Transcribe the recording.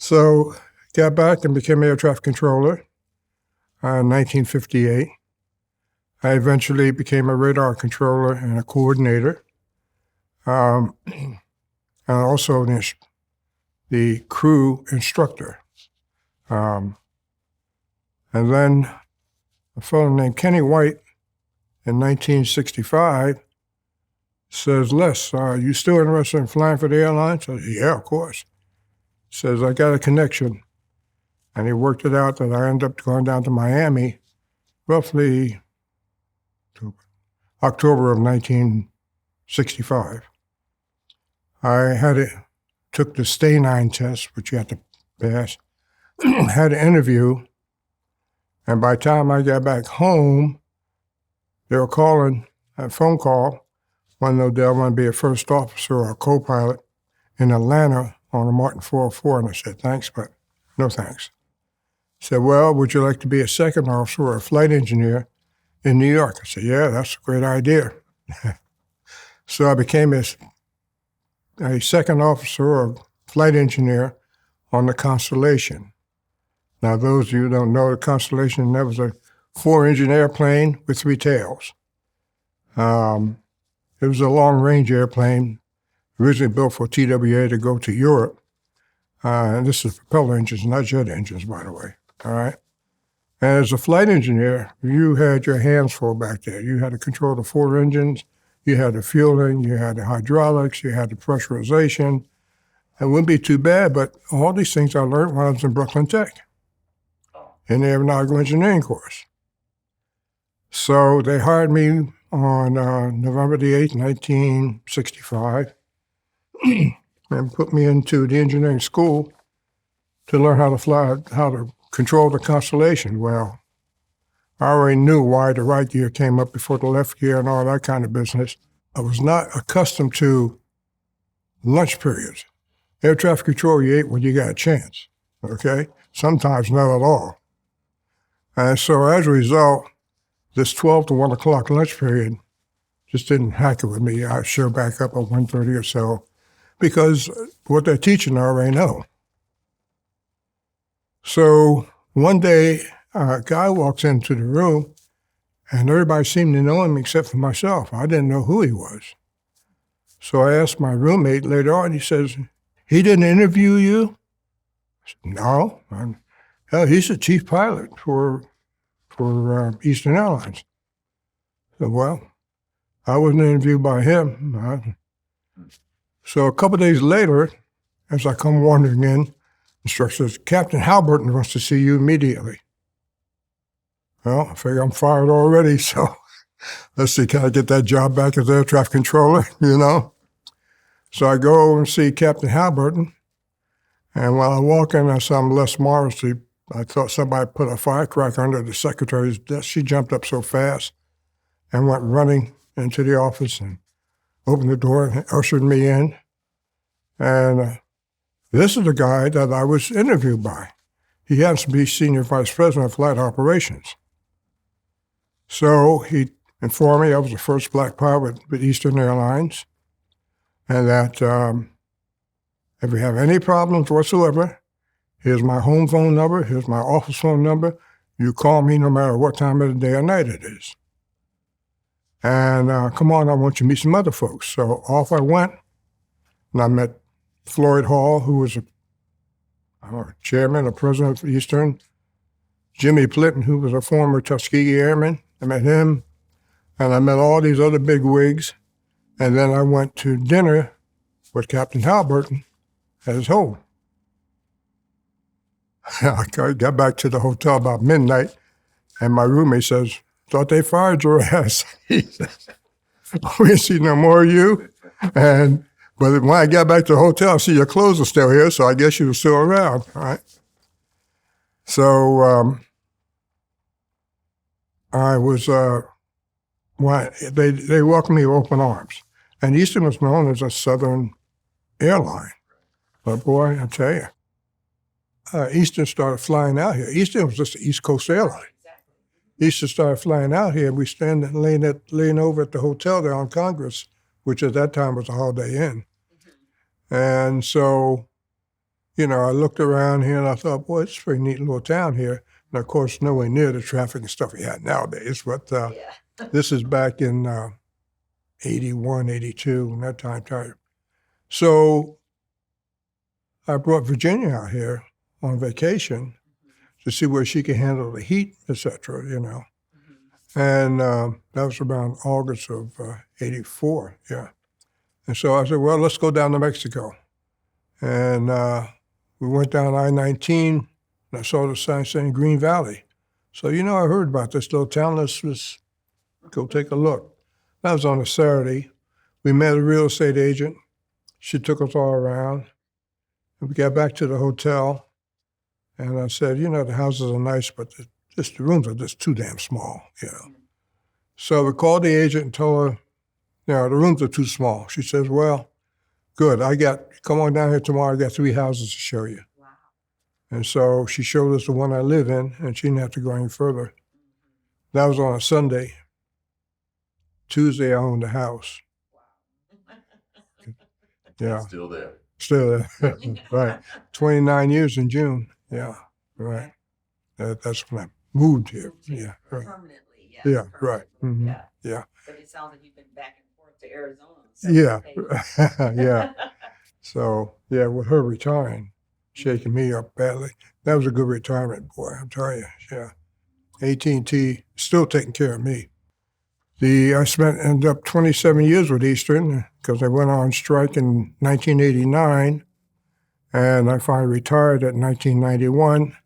So got back and became air traffic controller in 1958. I eventually became a radar controller and a coordinator, and also the crew instructor. And then a fellow named Kenny White in 1965 says, Les, you still interested in flying for the airlines? I said, yeah, of course. Says, I got a connection. And he worked it out that I ended up going down to Miami roughly October of 1965. I took the Stay-9 test, which you had to pass, had an interview, and by the time I got back home, they were calling, a phone call, wanted to know did I want to be a first officer or a co-pilot in Atlanta on a Martin 404, and I said, thanks, but no thanks. Said, well, would you like to be a second officer or a flight engineer in New York? I said, yeah, that's a great idea. So I became a second officer or flight engineer on the Constellation. Now, those of you who don't know, the Constellation, that was a 4-engine airplane with 3 tails. It was a long-range airplane, originally built for TWA to go to Europe. And this is propeller engines, not jet engines, by the way. All right. And as a flight engineer, you had your hands full back there. You had to control the 4 engines, you had the fueling, you had the hydraulics, you had the pressurization. It wouldn't be too bad, but all these things I learned when I was in Brooklyn Tech in the aeronautical engineering course. So they hired me on November the 8th, 1965, and put me into the engineering school to learn how to fly, how to control the Constellation. Well, I already knew why the right gear came up before the left gear and all that kind of business. I was not accustomed to lunch periods. Air traffic control, you ate when you got a chance, okay? Sometimes not at all. And so as a result, this 12 to 1 o'clock lunch period just didn't hack it with me. I show back up at 1:30 or so because what they're teaching I already know. So one day, a guy walks into the room, and everybody seemed to know him except for myself. I didn't know who he was. So I asked my roommate later on, he says, he didn't interview you? I said, no. Hell, he's the chief pilot for Eastern Airlines. I said, well, I wasn't interviewed by him. So a couple of days later, as I come wandering in, instructor says, Captain Halberton wants to see you immediately. Well, I figure I'm fired already, so let's see, can I get that job back as air traffic controller, you know? So I go over and see Captain Halberton, and while I walk in, I saw Les Morris. I thought somebody put a firecracker under the secretary's desk. She jumped up so fast and went running into the office and opened the door and ushered me in. And this is the guy that I was interviewed by. He happens to be Senior Vice President of Flight Operations. So he informed me I was the first black pilot with Eastern Airlines, and that if we have any problems whatsoever, here's my home phone number, here's my office phone number. You call me no matter what time of the day or night it is. And come on, I want you to meet some other folks. So off I went, and I met Floyd Hall, who was a chairman or president of Eastern, Jimmy Plitton, who was a former Tuskegee Airman. I met him, and I met all these other big wigs. And then I went to dinner with Captain Halberton at his home. I got back to the hotel about midnight, and my roommate says, thought they fired your ass. He says, we didn't see no more of you. But when I got back to the hotel, I see your clothes are still here, so I guess you were still around, all right? So I was, they welcomed me with open arms. And Eastern was known as a Southern airline. But boy, I tell you, Eastern started flying out here. Eastern was just an East Coast airline. Eastern started flying out here. We stand laying over at the hotel there on Congress, which at that time was a Holiday Inn. And so, I looked around here and I thought, boy, it's a pretty neat little town here. And of course, nowhere near the traffic and stuff we had nowadays. But this is back in 81, 82, in that time. So I brought Virginia out here on vacation to see where she could handle the heat, etc. And that was around August of 84, yeah. And so I said, well, let's go down to Mexico. And we went down I-19, and I saw the sign saying Green Valley. So, I heard about this little town. Let's go take a look. That was on a Saturday. We met a real estate agent. She took us all around. And we got back to the hotel, and I said, the houses are nice, but the rooms are just too damn small, So we called the agent and told her, the rooms are too small. She says, well, good. Come on down here tomorrow. I got 3 houses to show you. Wow. And so she showed us the one I live in, and she didn't have to go any further. That was on a Sunday. Tuesday, I owned the house. Wow. Yeah. Still there. Still there. Right. 29 years in June. Yeah. Right. That's when I moved here. Yeah. Right. Permanently, yes. Yeah. Right. Permanently, Mhm. Yeah. Yeah. But it sounds like you've been back and forth to Arizona. Yeah. Yeah. So, with her retiring, shaking me up badly. That was a good retirement, boy, I'm telling you. Yeah. AT&T still taking care of me. I ended up 27 years with Eastern because I went on strike in 1989, and I finally retired at 1991.